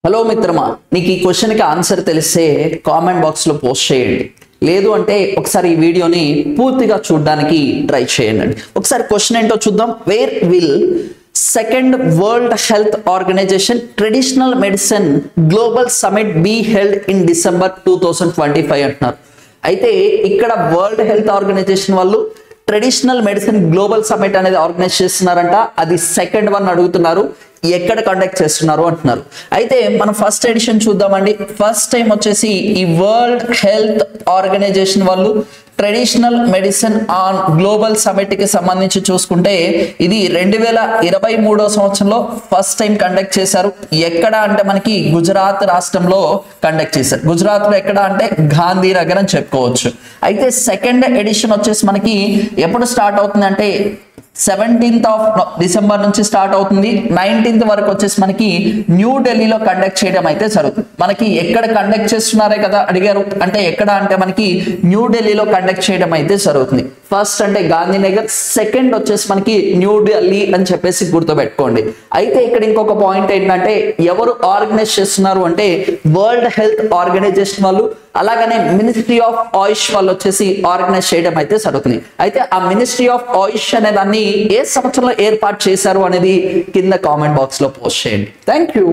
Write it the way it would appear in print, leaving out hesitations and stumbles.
Hello మిత్రమా, నీకు ఈ క్వశ్చన్కి ఆన్సర్ తెలిస్తే కామెంట్ బాక్స్లో పోస్ట్ చేయండి. లేదు అంటే ఒకసారి ఈ వీడియోని పూర్తిగా చూడడానికి ట్రై చేయండి. ఒకసారి క్వశ్చన్ ఏంటో చూద్దాం. Where will second World Health Organization traditional medicine global summit be held in December 2025 అంటున్నారు. అయితే ఇక్కడ వరల్డ్ హెల్త్ ఆర్గనైజేషన్ వాళ్ళు ట్రెడిషనల్ మెడిసిన్ గ్లోబల్ సమిట్ అనేది ఆర్గనైజ్ చేస్తున్నారంట. అది సెకండ్ వన్ అడుగుతున్నారు, ఎక్కడ కండక్ట్ చేస్తున్నారు అంటున్నారు. అయితే మనం ఫస్ట్ ఎడిషన్ చూద్దామండి. ఫస్ట్ టైం వచ్చేసి ఈ వరల్డ్ హెల్త్ ఆర్గనైజేషన్ వాళ్ళు traditional medicine on global summit కి సంబంధించి చూసుకుంటే ఇది 2023 సంవత్సరంలో ఫస్ట్ టైం కండక్ట్ చేశారు. ఎక్కడ అంటే మనకి గుజరాత్ రాష్ట్రంలో కండక్ట్ చేశారు. గుజరాత్ లో ఎక్కడ అంటే గాంధీనగర్ అని చెప్పుకోవచ్చు. అయితే సెకండ్ ఎడిషన్ వచ్చేసి మనకి ఎప్పుడు స్టార్ట్ అవుతుంది అంటే 17th డిసెంబర్ నుంచి స్టార్ట్ అవుతుంది. 19th వరకు వచ్చేసి మనకి న్యూఢిల్లీలో కండక్ట్ చేయడం అయితే జరుగుతుంది. మనకి ఎక్కడ కండక్ట్ చేస్తున్నారే కదా అడిగారు, అంటే ఎక్కడ అంటే మనకి న్యూఢిల్లీలో కండక్ట్ చేయడం అయితే జరుగుతుంది. ఫస్ట్ అంటే గాంధీనగర్, సెకండ్ వచ్చేసి మనకి న్యూఢిల్లీ అని చెప్పేసి గుర్తుపెట్టుకోండి. అయితే ఇక్కడ ఇంకొక పాయింట్ ఏంటంటే ఎవరు ఆర్గనైజ్ చేస్తున్నారు అంటే వరల్డ్ హెల్త్ ఆర్గనైజేషన్ వాళ్ళు, అలాగనే మినిస్ట్రీ ఆఫ్ ఆయుష్ వాళ్ళు వచ్చేసి ఆర్గనైజ్ చేయడం అయితే జరుగుతుంది. అయితే ఆ మినిస్ట్రీ ఆఫ్ ఆయుష్ అనే దాన్ని ఏ సంవత్సరంలో ఏర్పాటు చేశారు అనేది కింద కామెంట్ బాక్స్ లో పోస్ట్ చేయండి. Thank you.